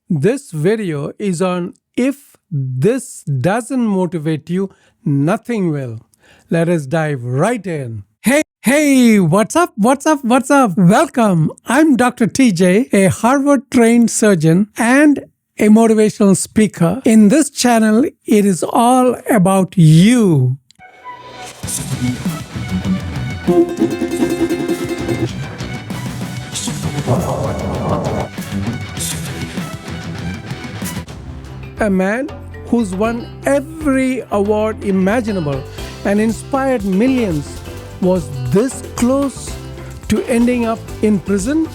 This video is on if this doesn't motivate you, nothing will. Let us dive right in. Hey, what's up? Welcome. I'm Dr. TJ, a Harvard trained surgeon and a motivational speaker. In this channel, it is all about you. A man who's won every award imaginable and inspired millions was this close to ending up in prison?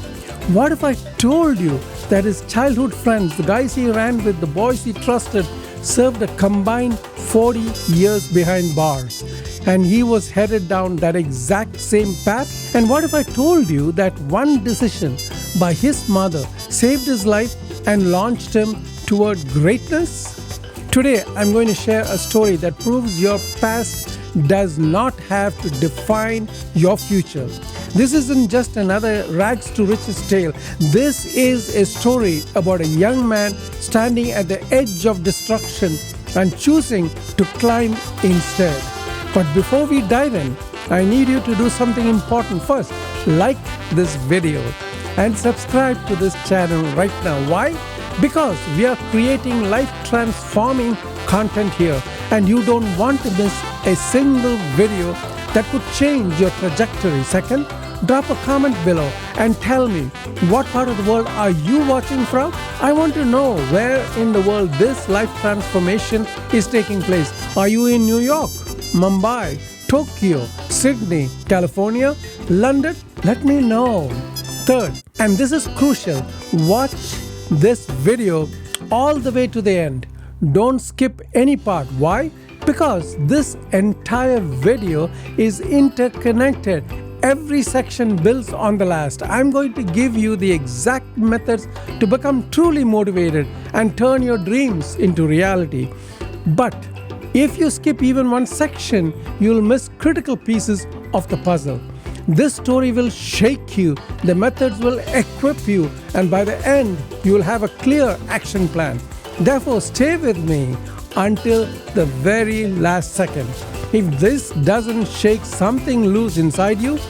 What if I told you that his childhood friends, the guys he ran with, the boys he trusted, served a combined 40 years behind bars, and he was headed down that exact same path? And what if I told you that one decision by his mother saved his life and launched him toward greatness? Today, I'm going to share a story that proves your past does not have to define your future. This isn't just another rags to riches tale. This is a story about a young man standing at the edge of destruction and choosing to climb instead. But before we dive in, I need you to do something important first. Like this video and subscribe to this channel right now. Why? Because we are creating life-transforming content here, and you don't want to miss a single video that could change your trajectory. Second, drop a comment below and tell me what part of the world are you watching from. I want to know where in the world this life transformation is taking place. Are you in New York, Mumbai, Tokyo, Sydney, California, London? Let me know. Third, and this is crucial, watch this video all the way to the end. Don't skip any part. Why? Because this entire video is interconnected. Every section builds on the last. I'm going to give you the exact methods to become truly motivated and turn your dreams into reality. But if you skip even one section, you'll miss critical pieces of the puzzle. This story will shake you, the methods will equip you, and by the end, you will have a clear action plan. Therefore, stay with me until the very last second. If this doesn't shake something loose inside you,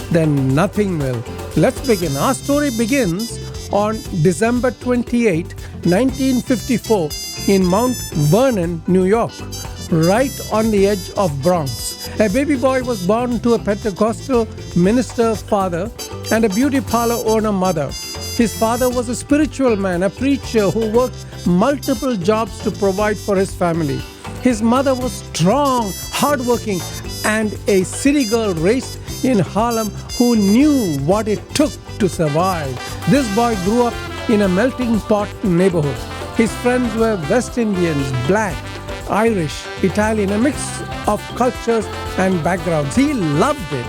then nothing will. Let's begin. Our story begins on December 28, 1954 in Mount Vernon, New York, right on the edge of Bronx. A baby boy was born to a Pentecostal minister father and a beauty parlor owner mother. His father was a spiritual man, a preacher who worked multiple jobs to provide for his family. His mother was strong, hardworking, and a city girl raised in Harlem who knew what it took to survive. This boy grew up in a melting pot neighborhood. His friends were West Indians, Black, Irish, Italian, a mix of cultures and backgrounds. He loved it.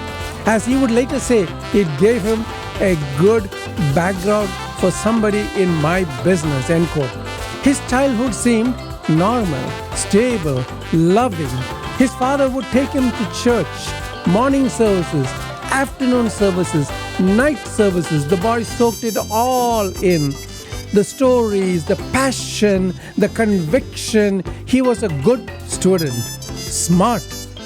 As he would later say, it gave him a good background for somebody in my business, end quote. His childhood seemed normal, stable, loving. His father would take him to church, morning services, afternoon services, night services. The boy soaked it all in. The stories, the passion, the conviction. He was a good student, smart,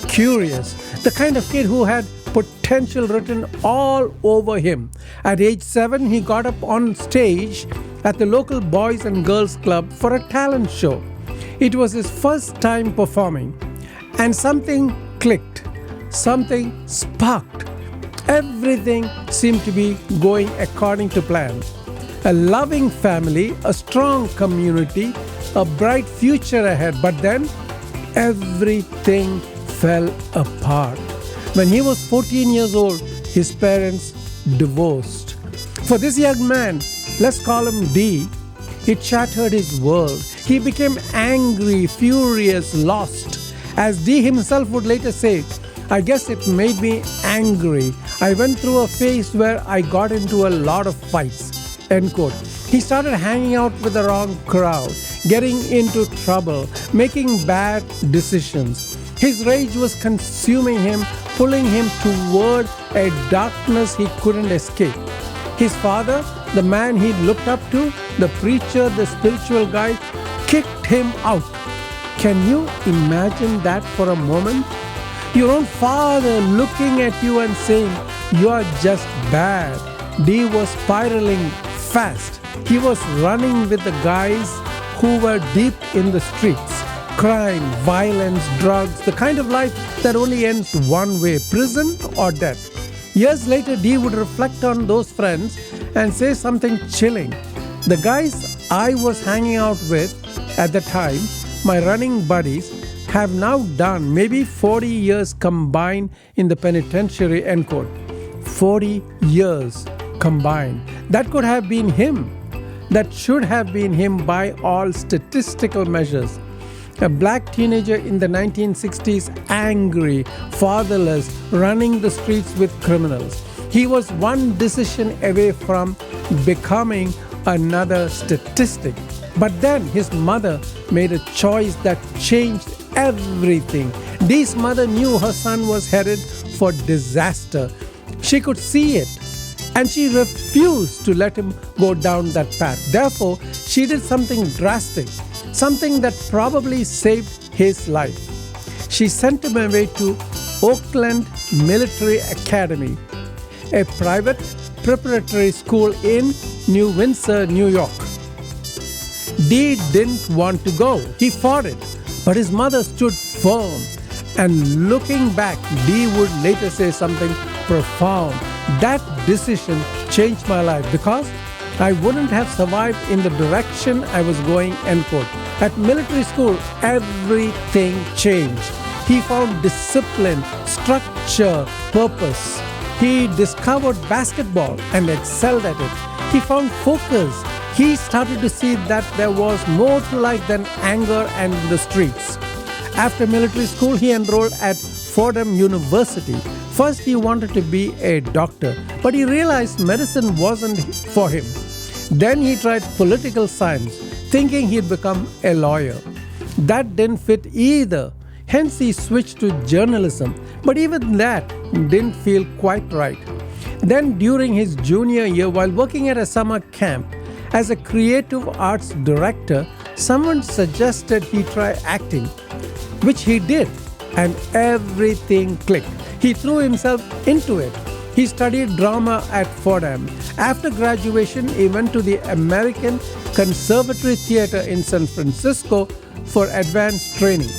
curious, the kind of kid who had potential written all over him. At age 7, he got up on stage at the local Boys and Girls Club for a talent show. It was his first time performing, and something clicked, something sparked. Everything seemed to be going according to plan. A loving family, a strong community, a bright future ahead. But then, everything fell apart. When he was 14 years old, his parents divorced. For this young man, let's call him D, it shattered his world. He became angry, furious, lost. As D himself would later say, I guess it made me angry. I went through a phase where I got into a lot of fights. End quote. He started hanging out with the wrong crowd, getting into trouble, making bad decisions. His rage was consuming him, pulling him toward a darkness he couldn't escape. His father, the man he looked up to, the preacher, the spiritual guide, kicked him out. Can you imagine that for a moment? Your own father looking at you and saying, "You are just bad." D was spiraling fast. He was running with the guys who were deep in the streets. Crime, violence, drugs, the kind of life that only ends one way, prison or death. Years later, D would reflect on those friends and say something chilling. The guys I was hanging out with at the time, my running buddies, have now done maybe 40 years combined in the penitentiary, end quote. 40 years combined. That could have been him. That should have been him by all statistical measures. A black teenager in the 1960s, angry, fatherless, running the streets with criminals. He was one decision away from becoming another statistic. But then his mother made a choice that changed everything. Dee's mother knew her son was headed for disaster. She could see it, and she refused to let him go down that path. Therefore, she did something drastic, something that probably saved his life. She sent him away to Oakland Military Academy, a private preparatory school in New Windsor, New York. D didn't want to go. He fought it, but his mother stood firm. And looking back, D would later say something profound. That decision changed my life because I wouldn't have survived in the direction I was going, end quote. At military school, everything changed. He found discipline, structure, purpose. He discovered basketball and excelled at it. He found focus. He started to see that there was more to life than anger and the streets. After military school, he enrolled at Fordham University. First, he wanted to be a doctor, but he realized medicine wasn't for him. Then he tried political science, thinking he'd become a lawyer. That didn't fit either. Hence, he switched to journalism, but even that didn't feel quite right. Then, during his junior year, while working at a summer camp as a creative arts director, someone suggested he try acting, which he did, and everything clicked. He threw himself into it. He studied drama at Fordham. After graduation, he went to the American Conservatory Theater in San Francisco for advanced training.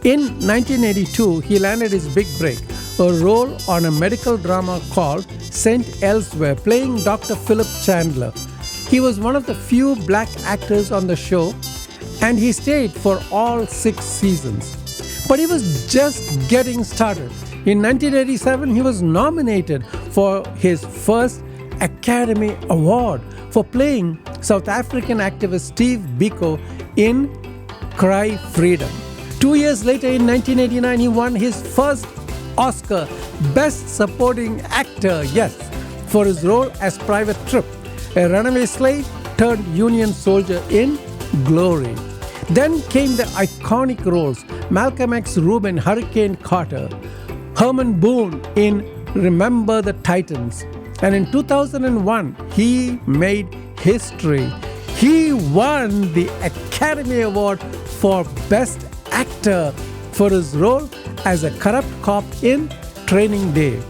In 1982, he landed his big break, a role on a medical drama called St. Elsewhere, playing Dr. Philip Chandler. He was one of the few black actors on the show, and he stayed for all 6 seasons. But he was just getting started. In 1987, he was nominated for his first Academy Award for playing South African activist Steve Biko in Cry Freedom. 2 years later, in 1989, he won his first Oscar, Best Supporting Actor, yes, for his role as Private Tripp, a runaway slave turned Union soldier in Glory. Then came the iconic roles, Malcolm X Rubin, Hurricane Carter, Herman Boone in Remember the Titans. And in 2001, he made history. He won the Academy Award for Best Actor for his role as a corrupt cop in Training Day,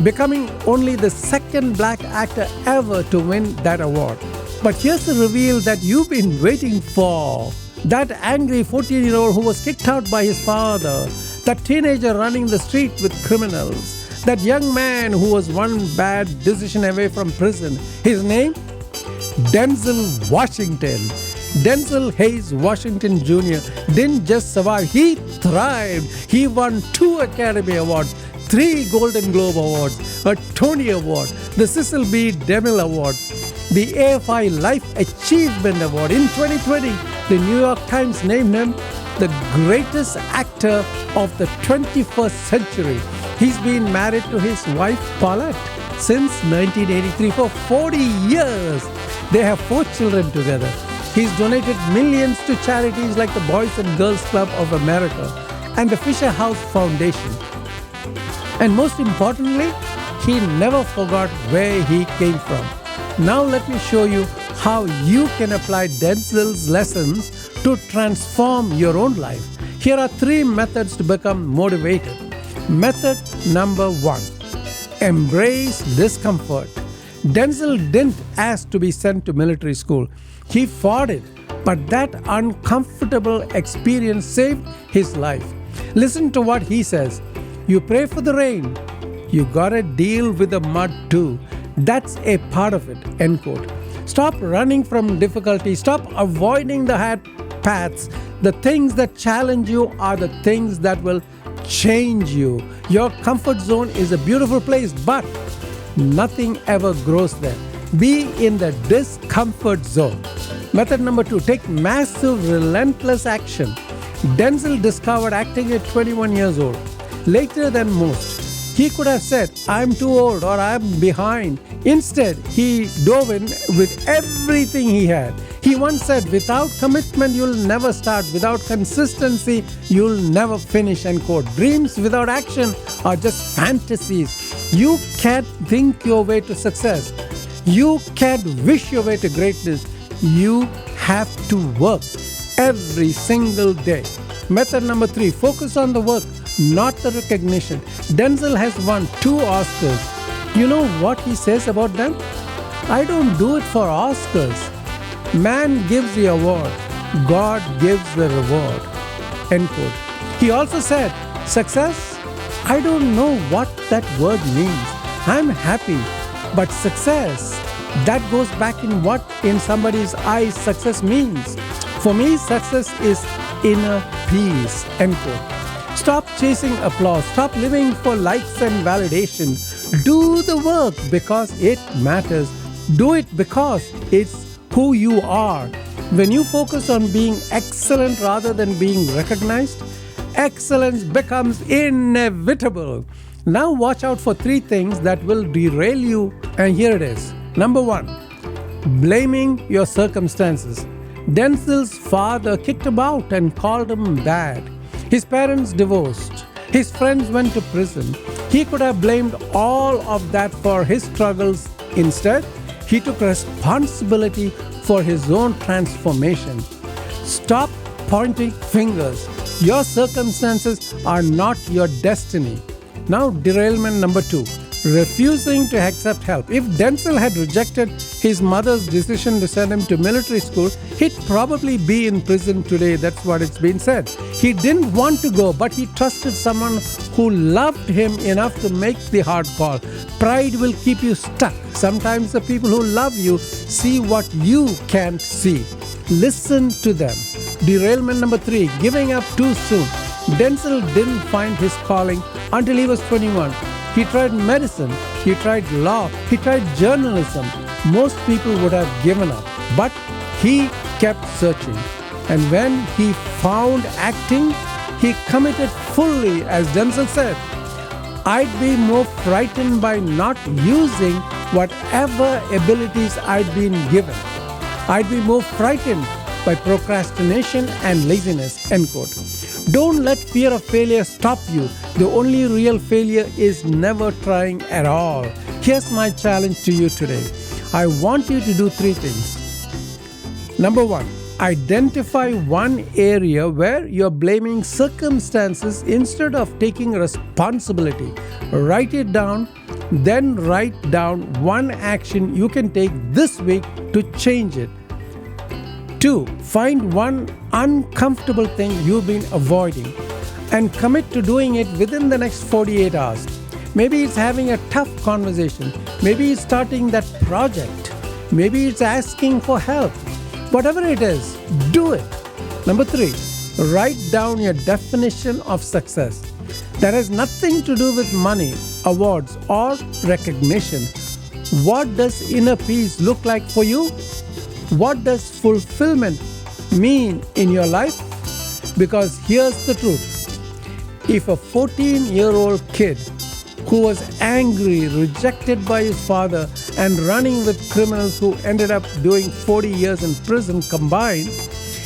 becoming only the second black actor ever to win that award. But here's the reveal that you've been waiting for. That angry 14-year-old who was kicked out by his father, that teenager running the street with criminals, that young man who was one bad decision away from prison. His name? Denzel Washington. Denzel Hayes Washington Jr. didn't just survive, he thrived. He won 2 Academy Awards, 3 Golden Globe Awards, a Tony Award, the Cecil B. DeMille Award, the AFI Life Achievement Award. In 2020, the New York Times named him the greatest actor of the 21st century. He's been married to his wife Paulette since 1983 for 40 years. They have 4 children together. He's donated millions to charities like the Boys and Girls Club of America and the Fisher House Foundation. And most importantly, he never forgot where he came from. Now let me show you how you can apply Denzel's lessons to transform your own life. Here are 3 methods to become motivated. Method number 1. Embrace discomfort. Denzel didn't ask to be sent to military school. He fought it, but that uncomfortable experience saved his life. Listen to what he says. You pray for the rain. You gotta deal with the mud too. That's a part of it. End quote. Stop running from difficulty. Stop avoiding the hard paths. The things that challenge you are the things that will change you. Your comfort zone is a beautiful place, but nothing ever grows there. Be in the discomfort zone. Method number 2, take massive, relentless action. Denzel discovered acting at 21 years old, later than most. He could have said, I'm too old or I'm behind. Instead, he dove in with everything he had. He once said, without commitment, you'll never start. Without consistency, you'll never finish. End quote. Dreams without action are just fantasies. You can't think your way to success. You can't wish your way to greatness. You have to work every single day. Method number 3, focus on the work, not the recognition. Denzel has won 2 Oscars. You know what he says about them? I don't do it for Oscars. Man gives the award, God gives the reward. End quote. He also said, success? I don't know what that word means. I'm happy, but success, that goes back in what in somebody's eyes success means. For me, success is inner peace. End quote. Stop chasing applause. Stop living for likes and validation. Do the work because it matters. Do it because it's who you are. When you focus on being excellent rather than being recognized, excellence becomes inevitable. Now watch out for 3 things that will derail you, and here it is. Number 1, blaming your circumstances. Denzel's father kicked him out and called him bad. His parents divorced. His friends went to prison. He could have blamed all of that for his struggles. Instead, he took responsibility for his own transformation. Stop pointing fingers. Your circumstances are not your destiny. Now, derailment number 2, refusing to accept help. If Denzel had rejected his mother's decision to send him to military school, he'd probably be in prison today. That's what it's been said. He didn't want to go, but he trusted someone who loved him enough to make the hard call. Pride will keep you stuck. Sometimes the people who love you see what you can't see. Listen to them. Derailment number 3, giving up too soon. Denzel didn't find his calling until he was 21. He tried medicine, he tried law, he tried journalism. Most people would have given up, but he kept searching. And when he found acting, he committed fully, as Denzel said. I'd be more frightened by not using whatever abilities I'd been given. I'd be more frightened by procrastination and laziness. End quote. Don't let fear of failure stop you. The only real failure is never trying at all. Here's my challenge to you today. I want you to do 3 things. Number 1, identify one area where you're blaming circumstances instead of taking responsibility. Write it down, then write down one action you can take this week to change it. 2, find one uncomfortable thing you've been avoiding and commit to doing it within the next 48 hours. Maybe it's having a tough conversation. Maybe it's starting that project. Maybe it's asking for help. Whatever it is, do it. Number 3, write down your definition of success. That has nothing to do with money, awards, or recognition. What does inner peace look like for you? What does fulfillment mean in your life? Because here's the truth. If a 14-year-old kid who was angry, rejected by his father, and running with criminals who ended up doing 40 years in prison combined,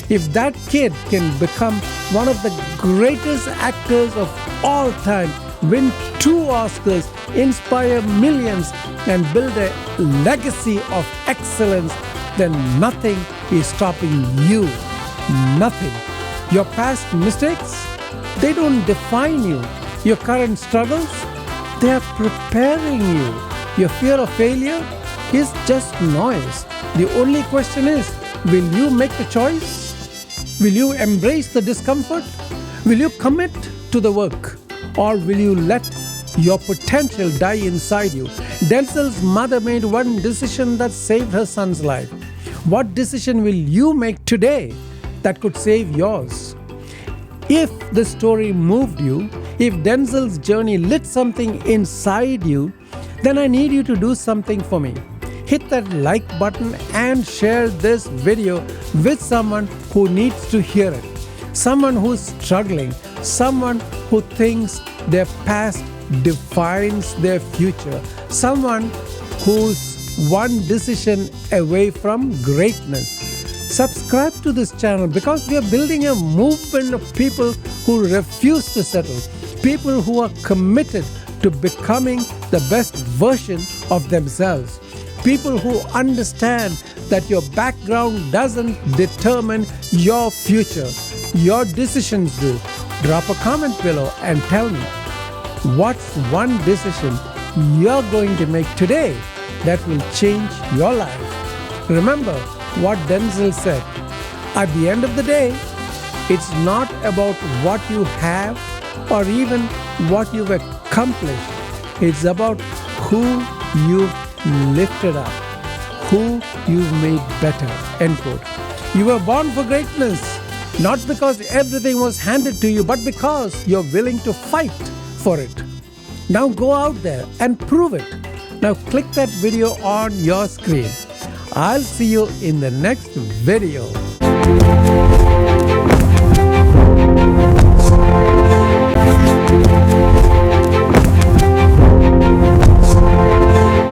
if that kid can become one of the greatest actors of all time, win 2 Oscars, inspire millions, and build a legacy of excellence, then nothing is stopping you. Nothing. Your past mistakes, they don't define you. Your current struggles, they are preparing you. Your fear of failure is just noise. The only question is, will you make the choice? Will you embrace the discomfort? Will you commit to the work? Or will you let your potential die inside you? Denzel's mother made one decision that saved her son's life. What decision will you make today that could save yours? If the story moved you, if Denzel's journey lit something inside you, then I need you to do something for me. Hit that like button and share this video with someone who needs to hear it. Someone who's struggling, someone who thinks their past defines their future, someone who's one decision away from greatness. Subscribe to this channel because we are building a movement of people who refuse to settle, people who are committed to becoming the best version of themselves, people who understand that your background doesn't determine your future. Your decisions do. Drop a comment below and tell me, what's one decision you're going to make today that will change your life? Remember what Denzel said. At the end of the day, it's not about what you have or even what you've accomplished. It's about who you've lifted up, who you've made better. End quote. You were born for greatness, not because everything was handed to you, but because you're willing to fight for it. Now go out there and prove it. Now click that video on your screen. I'll see you in the next video.